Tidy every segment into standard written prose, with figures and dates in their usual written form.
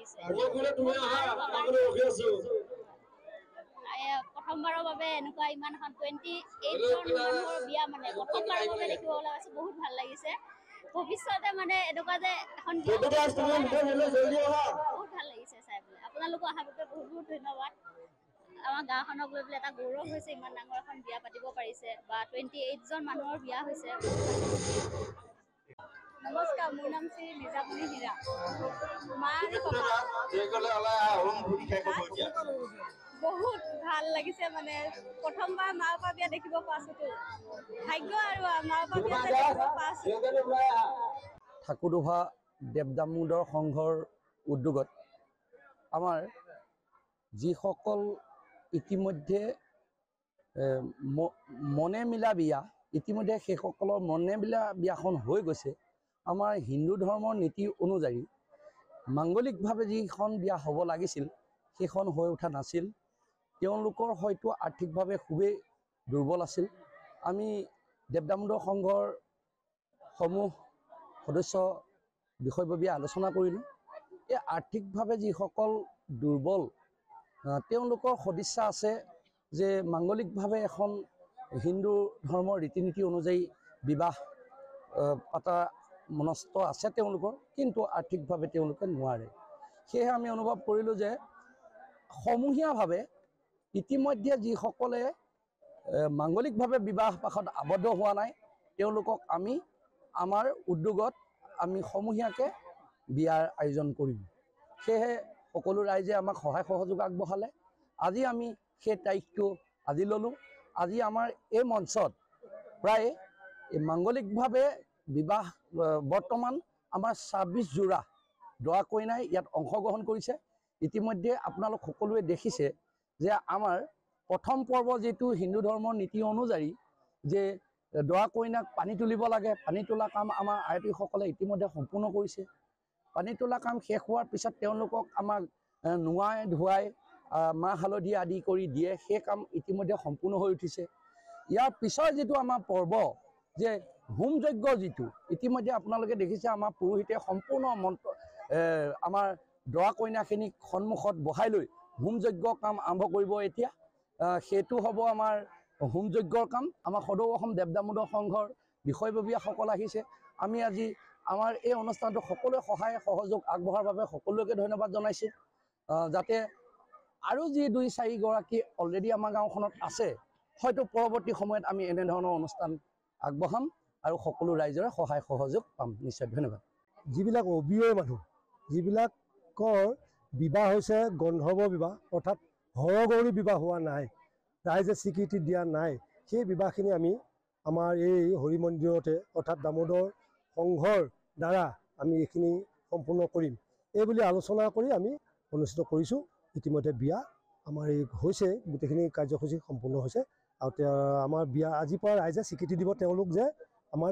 লাগিছে প্ৰথমবাৰৰ বাবে এনেকুৱা ইমান এখন 28 জন মানুহৰ বিয়া মানে প্ৰথমবাৰৰ বাবে দেখিবলৈ পাইছো বহুত ভাল লাগিছে ভৱিষ্যতে মানে এনেকুৱা যে এখন বিয়া বহুত ভাল লাগিছে চাই পেলাই আপোনালোকো অহাৰ বাবে বহুত বহুত ধন্যবাদ আমাৰ গাঁওখনক লৈ পেলাই এটা গৌৰৱ হৈছে ইমান ডাঙৰ এখন বিয়া পাতিব পাৰিছে বা 28 জন মানুহৰ বিয়া হৈছে নমস্কাৰ মোৰ নাম শ্ৰী নিজামণি হীৰা মা আৰু বহুত ভাল লাগিছে মানে প্ৰথমবাৰ মা পাপা বিয়া দেখিব পাইছোতো ভাগ্য আৰু মা পাপা বিয়া দেখিব পাইছো ঠাকুৰদোহা দেৱ দামোদৰ সংঘৰ উদ্যোগত আমাৰ যিসকল ইতিমধ্যে মনে মিলা বিয়া ইতিমধ্যে সেইসকলৰ মনে মিলা বিয়াখন হৈ গৈছে আমাৰ হিন্দু ধৰ্মৰ নীতি অনুযায়ী মাংগলিকভাৱে যিখন বিয়া হ'ব লাগিছিল সেইখন হৈ উঠা নাছিল তেওঁলোকৰ হয়তো আৰ্থিকভাৱে খুবেই দুৰ্বল আছিল আমি দেৱ দামোদৰ সংঘৰ সমূহ সদস্য বিষয়ববীয়া আলোচনা কৰিলোঁ এই আৰ্থিকভাৱে যিসকল দুৰ্বল তেওঁলোকৰ সদিচ্ছা আছে যে মাংগলিকভাৱে এখন হিন্দু ধৰ্মৰ ৰীতি নীতি অনুযায়ী বিবাহ পাতা মনস্থ আছে তেওঁলোকৰ কিন্তু আৰ্থিকভাৱে তেওঁলোকে নোৱাৰে সেয়েহে আমি অনুভৱ কৰিলোঁ যে সমূহীয়াভাৱে ইতিমধ্যে যিসকলে মাংগলিকভাৱে বিবাহ পাশত আবদ্ধ হোৱা নাই তেওঁলোকক আমি আমাৰ উদ্যোগত আমি সমূহীয়াকৈ বিয়াৰ আয়োজন কৰিম সেয়েহে সকলো ৰাইজে আমাক সহায় সহযোগ আগবঢ়ালে আজি আমি সেই তাৰিখটো আজি ল'লোঁ আজি আমাৰ এই মঞ্চত প্ৰায় মাংগলিকভাৱে বিবাহ বৰ্তমান আমাৰ 26 যোৰা দৰা কইনাই ইয়াত অংশগ্ৰহণ কৰিছে ইতিমধ্যে আপোনালোক সকলোৱে দেখিছে যে আমাৰ প্ৰথম পৰ্ব যেটো হিন্দু ধৰ্মৰ নীতি অনুযায়ী যে দৰা কইনাক পানী তুলিব লাগে পানী তোলা কাম আমাৰ আয়তীসকলে ইতিমধ্যে সম্পূৰ্ণ কৰিছে পানী তোলা কাম শেষ হোৱাৰ পিছত তেওঁলোকক আমাক নুৱাই ধুৱাই মাহ হালধি আদি কৰি দিয়ে সেই কাম ইতিমধ্যে সম্পূৰ্ণ হৈ উঠিছে ইয়াৰ পিছৰ যেটো আমাৰ পৰ্ব যে হোম যজ্ঞ যেটো ইতিমধ্যে আপোনালোকে দেখিছে আমাৰ পুৰোহিতে সম্পূৰ্ণ মন্ত্ৰ আমাৰ দৰা কইনাখিনিক সন্মুখত বহাই লৈ হোম যজ্ঞ কাম আৰম্ভ কৰিব এতিয়া সেইটো হ'ব আমাৰ হোম যজ্ঞৰ কাম আমাৰ সদৌ অসম দেৱ দামোদৰ সংঘৰ বিষয়ববীয়াসকল আহিছে আমি আজি আমাৰ এই অনুষ্ঠানটো সকলোৱে সহায় সহযোগ আগবঢ়াৰ বাবে সকলোকে ধন্যবাদ জনাইছোঁ যাতে আৰু যি 2-4 গৰাকী অলৰেডি আমাৰ গাঁওখনত আছে হয়তো পৰৱৰ্তী সময়ত আমি এনে ধৰণৰ অনুষ্ঠান আগবঢ়াম আৰু সকলো ৰাইজৰ সহায় সহযোগ পাম নিশ্চয় ধন্যবাদ যিবিলাক অবিয় মানুহ যিবিলাকৰ বিবাহ হৈছে গন্ধৰ্ব বিবাহ অৰ্থাৎ হৰগৌৰী বিবাহ হোৱা নাই ৰাইজে স্বীকৃতি দিয়া নাই সেই বিবাহখিনি আমি আমাৰ এই হৰি মন্দিৰতে অৰ্থাৎ দামোদৰ সংঘৰ দ্বাৰা আমি এইখিনি সম্পূৰ্ণ কৰিম এই বুলি আলোচনা কৰি আমি অনুষ্ঠিত কৰিছোঁ ইতিমধ্যে বিয়া আমাৰ এই হৈছে গোটেইখিনি কাৰ্যসূচী সম্পূৰ্ণ হৈছে আৰু আমাৰ বিয়া আজিৰ পৰা ৰাইজে স্বীকৃতি দিব তেওঁলোক যে আমাৰ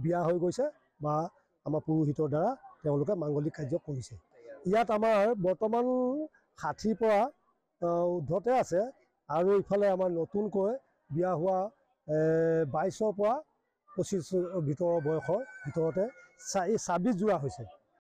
বিয়া হৈ গৈছে বা আমাৰ পুৰোহিতৰ দ্বাৰা তেওঁলোকে মাংগলিক কাৰ্য কৰিছে ইয়াত আমাৰ বৰ্তমান 60 পৰা ঊৰ্ধতে আছে আৰু ইফালে আমাৰ নতুনকৈ বিয়া হোৱা 22 পৰা 25 ভিতৰৰ বয়সৰ ভিতৰতে 26 যোৰা হৈছে